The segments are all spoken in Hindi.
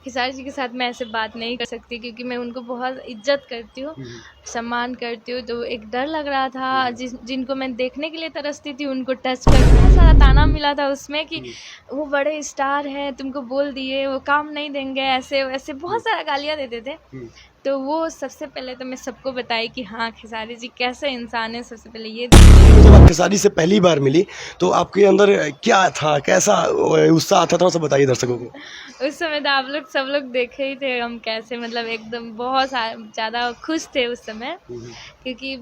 खेसारी जी के साथ मैं ऐसे बात नहीं कर सकती क्योंकि मैं उनको बहुत इज्जत करती हूँ, सम्मान करती हूँ। तो एक डर लग रहा था, जिनको मैं देखने के लिए तरसती थी उनको टच कर, बहुत सारा ताना मिला था उसमें कि वो बड़े स्टार हैं, तुमको बोल दिए, वो काम नहीं देंगे, ऐसे वैसे बहुत सारा गालियाँ देते थे। तो वो सबसे पहले तो मैं सबको बताई कि हाँ खेसारी जी कैसे इंसान है, सबसे पहले ये जब आप खेसारी से पहली बार मिली तो आपके अंदर क्या था, कैसा उत्साह था, थोड़ा सा बताइए दर्शकों को। उस समय तो आप लोग सब लोग देखे ही थे हम कैसे, मतलब एकदम बहुत ज़्यादा खुश थे उस समय। क्योंकि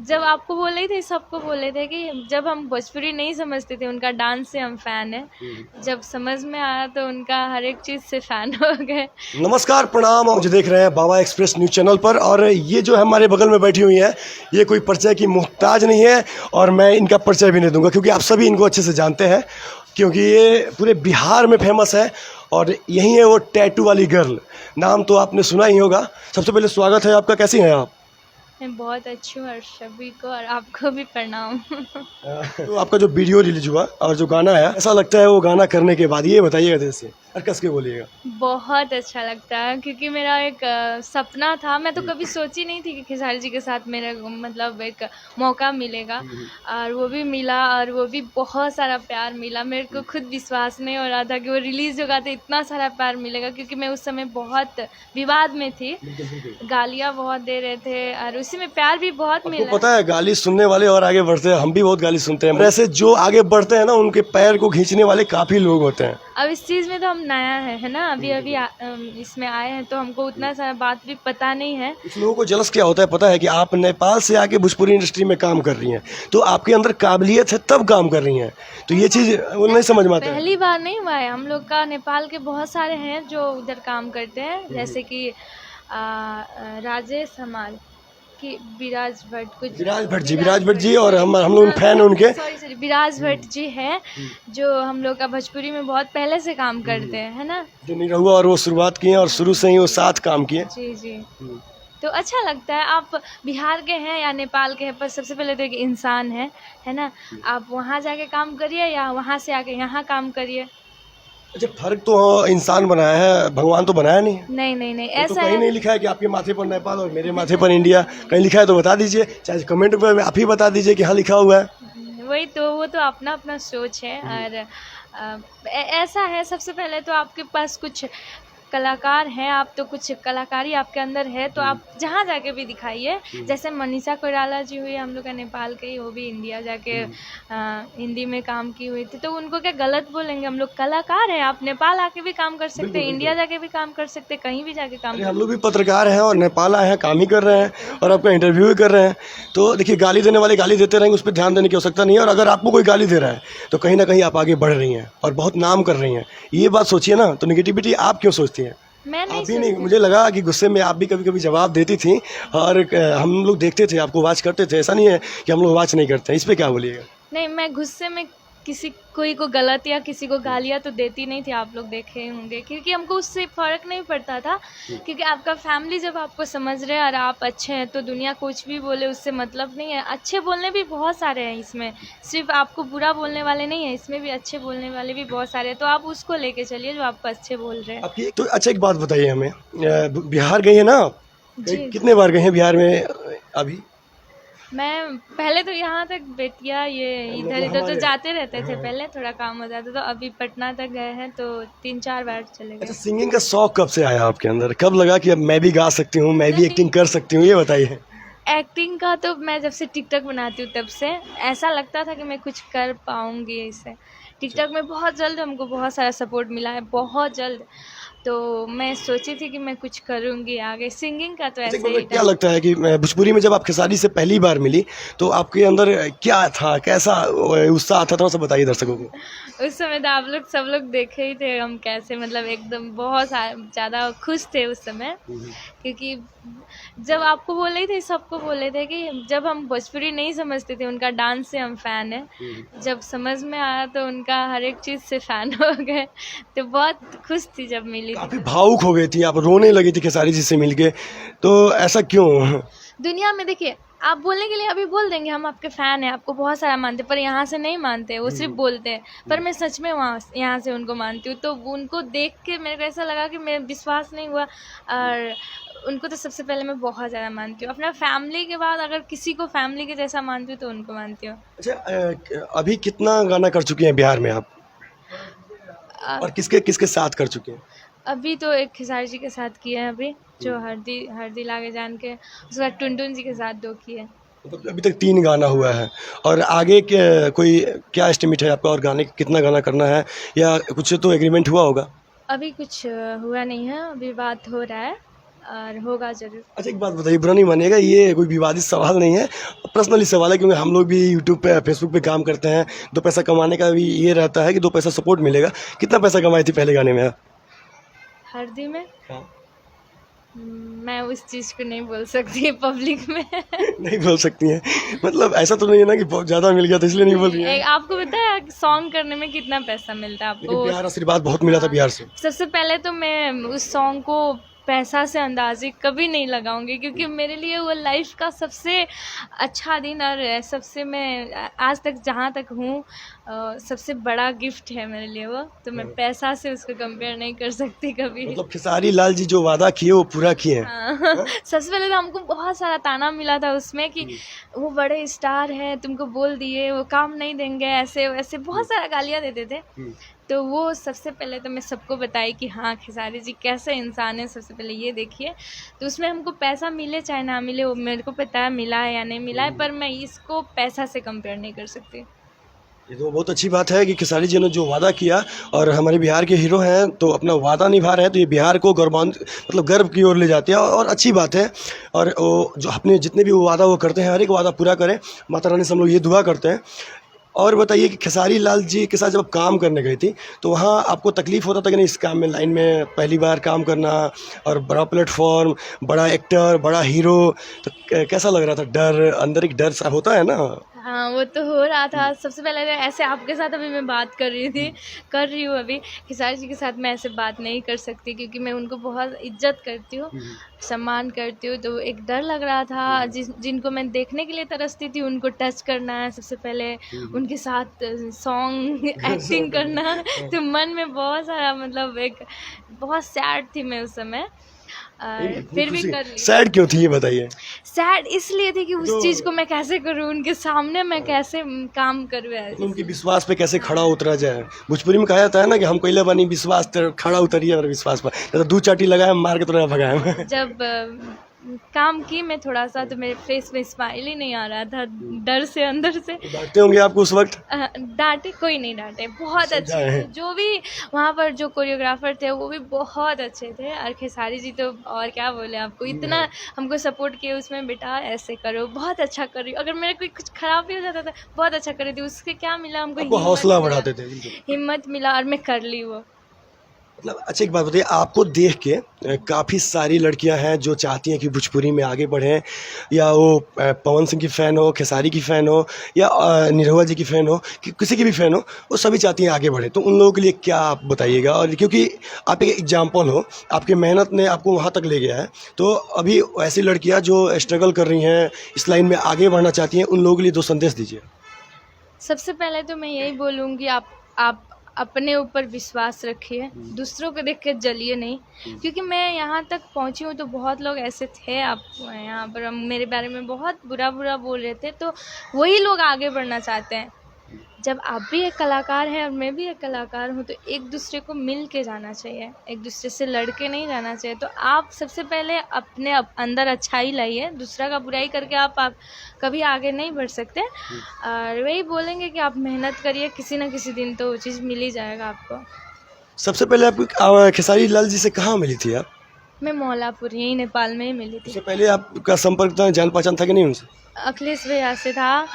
जब आपको बोल रही थे, सबको बोल रहे थे कि जब हम भोजपुरी नहीं समझते थे, उनका डांस से हम फ़ैन हैं। जब समझ में आया तो उनका हर एक चीज़ से फ़ैन हो गए। नमस्कार, प्रणाम। मुझे देख रहे हैं बाबा एक्सप्रेस न्यूज़ चैनल पर, और ये जो है हमारे बगल में बैठी हुई है, ये कोई परिचय की मोहताज नहीं है और मैं इनका परिचय भी नहीं दूंगा क्योंकि आप सभी इनको अच्छे से जानते हैं, क्योंकि ये पूरे बिहार में फेमस है और यही है वो टैटू वाली गर्ल। नाम तो आपने सुना ही होगा। सबसे पहले स्वागत है आपका, कैसी हैं आप? मैं बहुत अच्छी हूँ और सभी को और आपको भी प्रणाम। तो आपका जो वीडियो रिलीज हुआ और जो गाना है, ऐसा लगता है वो गाना करने के बाद, ये बताइएगा दिल से और कस के बोलिएगा। बहुत अच्छा लगता है क्योंकि मेरा एक सपना था। मैं तो कभी सोची नहीं थी कि खेसारी जी के साथ मेरा मतलब एक मौका मिलेगा, और वो भी मिला, और वो भी बहुत सारा प्यार मिला। मेरे को खुद विश्वास नहीं हो रहा था कि वो रिलीज़ होगा तो इतना सारा प्यार मिलेगा, क्योंकि मैं उस समय बहुत विवाद में थी, गालियाँ बहुत दे रहे थे और उसी में प्यार भी बहुत आपको मिला। पता है गाली सुनने वाले और आगे बढ़ते हैं, हम भी बहुत गाली सुनते हैं। वैसे जो आगे बढ़ते हैं ना, उनके पैर को खींचने वाले काफी लोग होते हैं। अब इस चीज़ में तो हम नया है ना, अभी इसमें आए हैं, तो हमको उतना सारा बात भी पता नहीं है। कुछ लोगों को जलस क्या होता है पता है, कि आप नेपाल से आके भोजपुरी इंडस्ट्री में काम कर रही हैं, तो आपके अंदर काबिलियत है तब काम कर रही हैं, तो ये चीज़ वो नहीं समझ में आता है। पहली बार नहीं हुआ है, हम लोग का नेपाल के बहुत सारे हैं जो उधर काम करते हैं, जैसे कि राजेश हमाल कि विराज भट्ट, कुछ विराज भट्ट जी और हम लोग फैन उनके। सॉरी विराज भट्ट जी हैं जो हम लोग का भोजपुरी में बहुत पहले से काम करते हैं, है ना। जो निरहुआ और वो शुरुआत किए और शुरू से ही वो साथ काम किए। जी जी। तो अच्छा लगता है। आप बिहार के हैं या नेपाल के हैं, पर सबसे पहले तो एक इंसान है ना। आप वहाँ जाके काम करिए या वहाँ से आके यहाँ काम करिए। अच्छा, फर्क तो इंसान बनाया है, भगवान तो बनाया नहीं। नहीं नहीं नहीं, तो ऐसा कहीं है। नहीं लिखा है कि आपके माथे पर नेपाल और मेरे माथे पर इंडिया, कहीं लिखा है तो बता दीजिए, चाहे कमेंट में आप ही बता दीजिए कि हाँ लिखा हुआ है। वही तो, वो तो अपना अपना सोच है। और ऐसा है, सबसे पहले तो आपके पास कुछ कलाकार हैं, आप तो कुछ कलाकारी आपके अंदर है, तो आप जहाँ जाके भी दिखाइए। जैसे मनीषा कोइराला जी हुई, हम लोग का नेपाल के ही, वो भी इंडिया जाके हिंदी में काम की हुई थी, तो उनको क्या गलत बोलेंगे? हम लोग कलाकार हैं, आप नेपाल आके भी काम कर सकते हैं, इंडिया जाके भी काम कर सकते हैं, कहीं भी जाके काम हम लोग भी पत्रकार हैं और नेपाल आए हैं, काम ही कर रहे हैं और आपका इंटरव्यू भी कर रहे हैं। तो देखिए, गाली देने वाले गाली देते रहेंगे, उस पर ध्यान देने की आवश्यकता नहीं है। और अगर आपको कोई गाली दे रहा है तो कहीं ना कहीं आप आगे बढ़ रही हैं और बहुत नाम कर रही हैं, ये बात सोचिए ना। तो निगेटिविटी आप क्यों सोचती हैं? मैं नहीं आप भी नहीं, मुझे लगा कि गुस्से में आप भी कभी कभी जवाब देती थी और हम लोग देखते थे, आपको वॉच करते थे। ऐसा नहीं है कि हम लोग वॉच नहीं करते हैं। इस पर क्या बोलिएगा? नहीं, मैं गुस्से में कोई को गलत या किसी को गालियाँ तो देती नहीं थी, आप लोग देखे होंगे, क्योंकि हमको उससे फ़र्क नहीं पड़ता था। क्योंकि आपका फैमिली जब आपको समझ रहे हैं और आप अच्छे हैं, तो दुनिया कुछ भी बोले उससे मतलब नहीं है। अच्छे बोलने भी बहुत सारे हैं इसमें, सिर्फ आपको बुरा बोलने वाले नहीं है, इसमें भी अच्छे बोलने वाले भी बहुत सारे हैं। तो आप उसको लेके चलिए जो आपको अच्छे बोल रहे हैं। तो अच्छा, एक बात बताइए हमें, बिहार गई है ना आप? कितने बार गए हैं बिहार में अभी? मैं पहले तो यहाँ तक बेतिया, ये इधर तो जाते रहते थे, पहले थोड़ा काम हो जाता, तो अभी पटना तक गए हैं, तो 3-4 बार चले गए। अच्छा, सिंगिंग का शौक कब से आया आपके अंदर? कब लगा कि अब मैं भी गा सकती हूँ, मैं भी एक्टिंग कर सकती हूँ? ये बताइए। एक्टिंग का तो मैं जब से टिकटॉक बनाती हूँ तब से ऐसा लगता था कि मैं कुछ कर पाऊँगी इससे। टिकटॉक में बहुत जल्द हमको बहुत सारा सपोर्ट मिला है, बहुत जल्द। तो मैं सोची थी कि मैं कुछ करूँगी आगे। सिंगिंग का तो ऐसे ही क्या लगता है कि भोजपुरी में जब आप खेसारी से पहली बार मिली तो आपके अंदर क्या था, कैसा उत्साह था, थोड़ा सा बताइए दर्शकों को। उस समय तो आप लोग सब लोग देखे ही थे हम कैसे, मतलब एकदम बहुत ज़्यादा खुश थे उस समय। क्योंकि जब आपको बोल रही थी, सबको बोल रहे थे कि जब हम भोजपुरी नहीं समझते थे, उनका डांस से हम फ़ैन हैं। जब समझ में आया तो उनका हर एक चीज़ से फ़ैन हो गए। तो बहुत खुश थी जब मिली। काफी भावुक हो गई थी आप, रोने लगी थी खेसारी जी से मिलके, तो ऐसा क्यों? दुनिया में देखिए, आप बोलने के लिए अभी बोल देंगे हम आपके फ़ैन हैं, आपको बहुत सारा मानते हैं, पर यहाँ से नहीं मानते, वो सिर्फ बोलते हैं। पर मैं सच में वहाँ यहाँ से उनको मानती हूँ। तो उनको देख के मेरे को ऐसा लगा कि मेरा विश्वास नहीं हुआ, और उनको तो सबसे पहले मैं बहुत ज़्यादा मानती हूँ। अपना फैमिली के बाद अगर किसी को फैमिली के जैसा मानती हूँ तो उनको मानती हूँ। अच्छा, अभी कितना गाना कर चुके हैं बिहार में आप, अ, और किसके किसके साथ कर चुके हैं? अभी तो एक खेसारी जी के साथ किए हैं अभी, जो हरदी लागे जान के, उसके बाद टुनटुन जी के साथ 2 किए। मतलब अभी तक 3 गाना हुआ है, और आगे के कोई क्या एस्टिमेट है आपका, और गाने कितना गाना करना है, या कुछ तो एग्रीमेंट हुआ होगा? अभी कुछ हुआ नहीं है, अभी बात हो रहा है और होगा ज़रूर। अच्छा, एक बात बताइए, बुरा नहीं मानिएगा, ये कोई विवादित सवाल नहीं है, पर्सनली सवाल है, क्योंकि हम लोग भी यूट्यूब पे फेसबुक पे काम करते हैं, 2 पैसा कमाने का भी ये रहता है कि 2 पैसा सपोर्ट मिलेगा। कितना पैसा कमाई थी पहले गाने में आप? हरदी में हाँ। मैं उस चीज़ को नहीं बोल सकती पब्लिक में। नहीं बोल सकती हैं, मतलब ऐसा तो नहीं है ना कि बहुत ज़्यादा मिल गया तो इसलिए नहीं बोल रही हैं? आपको पता है सॉन्ग करने में कितना पैसा मिलता है लेकिन आपको? प्यार आशीर्वाद बहुत मिला था बिहार से। सबसे पहले तो मैं उस सॉन्ग को पैसा से अंदाज़े कभी नहीं लगाऊंगी, क्योंकि मेरे लिए वो लाइफ का सबसे अच्छा दिन, और सबसे मैं आज तक जहाँ तक हूँ सबसे बड़ा गिफ्ट है मेरे लिए वो। तो मैं पैसा से उसको कंपेयर नहीं कर सकती कभी। मतलब खेसारी लाल जी जो वादा किए वो पूरा किए हैं। हाँ। सबसे पहले तो हमको बहुत सारा ताना मिला था उसमें कि वो बड़े स्टार हैं, तुमको बोल दिए वो काम नहीं देंगे, ऐसे वैसे बहुत सारा गालियाँ देते थे। तो वो सबसे पहले तो मैं सबको बताई कि हाँ खेसारी जी कैसे इंसान है, सबसे पहले ये देखिए। तो उसमें हमको पैसा मिले चाहे ना मिले, वो मेरे को पता है मिला है या नहीं मिला है, पर मैं इसको पैसा से कंपेयर नहीं कर सकती। ये तो बहुत अच्छी बात है कि खेसारी जी ने जो वादा किया, और हमारे बिहार के हीरो हैं तो अपना वादा निभा रहे हैं, तो ये बिहार को मतलब गर्व की ओर ले जाते हैं, और अच्छी बात है। और वो जो अपने जितने भी वो वादा वो करते हैं, हर एक वादा पूरा करें, माता रानी से हम लोग ये दुआ करते हैं। और बताइए कि खेसारी लाल जी के साथ जब आप काम करने गई थी तो वहाँ आपको तकलीफ होता था कि नहीं, इस काम में लाइन में पहली बार काम करना, और बड़ा प्लेटफॉर्म, बड़ा एक्टर, बड़ा हीरो, तो कैसा लग रहा था? डर, अंदर एक डर सा होता है ना? हाँ वो तो हो रहा था। सबसे पहले तो ऐसे आपके साथ अभी मैं बात कर रही हूँ अभी। खेसारी जी के साथ मैं ऐसे बात नहीं कर सकती, क्योंकि मैं उनको बहुत इज्जत करती हूँ, सम्मान करती हूँ। तो एक डर लग रहा था, जिनको मैं देखने के लिए तरसती थी उनको टच करना है सबसे पहले, उनके साथ सॉन्ग एक्टिंग करना। तो मन में बहुत सारा, मतलब एक बहुत सैड थी मैं उस समय, और फिर भी कर ली। सैड क्यों थी ये बताइए? सैड इसलिए थी कि उस चीज़ को मैं कैसे करूँ, उनके सामने मैं कैसे काम करूँ ऐसे। उनके विश्वास पे कैसे खड़ा उतरा जाए। भोजपुरी में कहा जाता है ना कि हम कोयला बनी विश्वास तर खड़ा उतरिए और विश्वास पर, तो 2 चाटी लगाए मार के तो भगाए। जब काम की मैं थोड़ा सा, तो मेरे फेस में स्माइल ही नहीं आ रहा था, डर से अंदर से। डांटते होंगे आपको उस वक्त? डांटे कोई नहीं डांटे, बहुत अच्छे थे। जो भी वहाँ पर जो कोरियोग्राफर थे वो भी बहुत अच्छे थे, और खेसारी जी तो और क्या बोले आपको, इतना हमको सपोर्ट किए उसमें, बेटा ऐसे करो, बहुत अच्छा कर रही हो। अगर मेरे कोई कुछ खराब भी हो जाता था, बहुत अच्छा कर रही थी, उसके क्या मिला हमको? हौसला बढ़ाते थे। हिम्मत मिला, और मैं कर ली वो। मतलब अच्छा, एक बात बताइए, आपको देख के काफ़ी सारी लड़कियां हैं जो चाहती हैं कि भोजपुरी में आगे बढ़ें, या वो पवन सिंह की फ़ैन हो, खेसारी की फ़ैन हो, या निरहुआ जी की फ़ैन हो, कि किसी की भी फ़ैन हो, वो सभी चाहती हैं आगे बढ़ें। तो उन लोगों के लिए क्या आप बताइएगा? और क्योंकि आप एक एग्जाम्पल हो, आपकी मेहनत ने आपको वहाँ तक ले गया है, तो अभी ऐसी लड़कियाँ जो स्ट्रगल कर रही हैं, इस लाइन में आगे बढ़ना चाहती हैं, उन लोगों के लिए 2 संदेश दीजिए। सबसे पहले तो मैं यही बोलूँगी, आप अपने ऊपर विश्वास रखिए, दूसरों को देख के जलिए नहीं। क्योंकि मैं यहाँ तक पहुँची हूँ तो बहुत लोग ऐसे थे, आप यहाँ पर मेरे बारे में बहुत बुरा बोल रहे थे, तो वही लोग आगे बढ़ना चाहते हैं। जब आप भी एक कलाकार हैं और मैं भी एक कलाकार हूँ, तो एक दूसरे को मिल के जाना चाहिए, एक दूसरे से लड़ के नहीं जाना चाहिए। तो आप सबसे पहले अपने अंदर अच्छाई लाइए, दूसरा का बुराई करके आप कभी आगे नहीं बढ़ सकते। और वही बोलेंगे कि आप मेहनत करिए, किसी न किसी दिन तो वो चीज़ मिल ही जाएगा आपको। सबसे पहले आप खेसारी लाल जी से कहाँ मिली थी आप? मैं मौलापुर, यही नेपाल में ही मिली थी। उससे पहले आपका संपर्क था, जान पहचान था कि नहीं उनसे? अखिलेश भैया से था,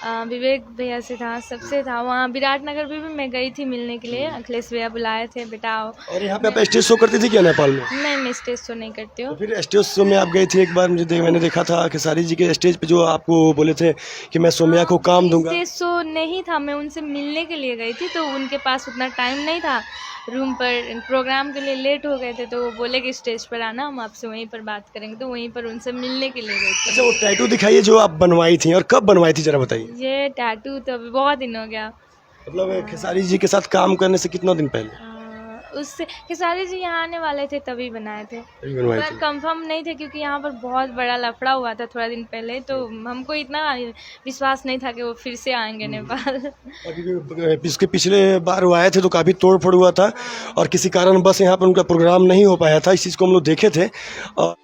विवेक भैया से था, सबसे था। वहाँ विराटनगर भी मैं गई थी मिलने के लिए, अखिलेश भैया बुलाए थे, बेटा आओ। और यहाँ पे आप स्टेज शो करती थी क्या नेपाल में? नहीं, मैं स्टेज शो नहीं करती हूँ। तो फिर स्टेज शो में आप गई थी एक बार, मैंने देखा था खेसारी जी के स्टेज पे, जो आपको बोले थे कि मैं सोम्या को काम दूंगा। स्टेज शो नहीं था, मैं उनसे मिलने के लिए गई थी, तो उनके पास उतना टाइम नहीं था, रूम पर प्रोग्राम के लिए लेट हो गए थे, तो वो बोले कि स्टेज पर आना, हम आपसे वहीं पर बात करेंगे, तो वहीं पर उनसे मिलने के लिए गई थी। अच्छा, वो टैटू दिखाइए जो आप बनवाई थी, और कब बनवाई थी जरा बताइए। ये टैटू तो अभी बहुत दिन हो गया। मतलब खेसारी जी के साथ काम करने से कितना दिन पहले उससे खेसारी जी यहाँ आने वाले थे तभी बनाए थे, अभी बनवाई पर थी? कंफर्म नहीं थे क्योंकि यहाँ पर बहुत बड़ा लफड़ा हुआ था थोड़ा दिन पहले, तो हमको इतना विश्वास नहीं था कि वो फिर से आएंगे नेपाल। क्योंकि इसके पिछले बार वो आए थे तो काफ़ी तोड़ फोड़ हुआ था, और किसी कारण बस यहाँ पर उनका प्रोग्राम नहीं हो पाया था, इस चीज़ को हम लोग देखे थे। और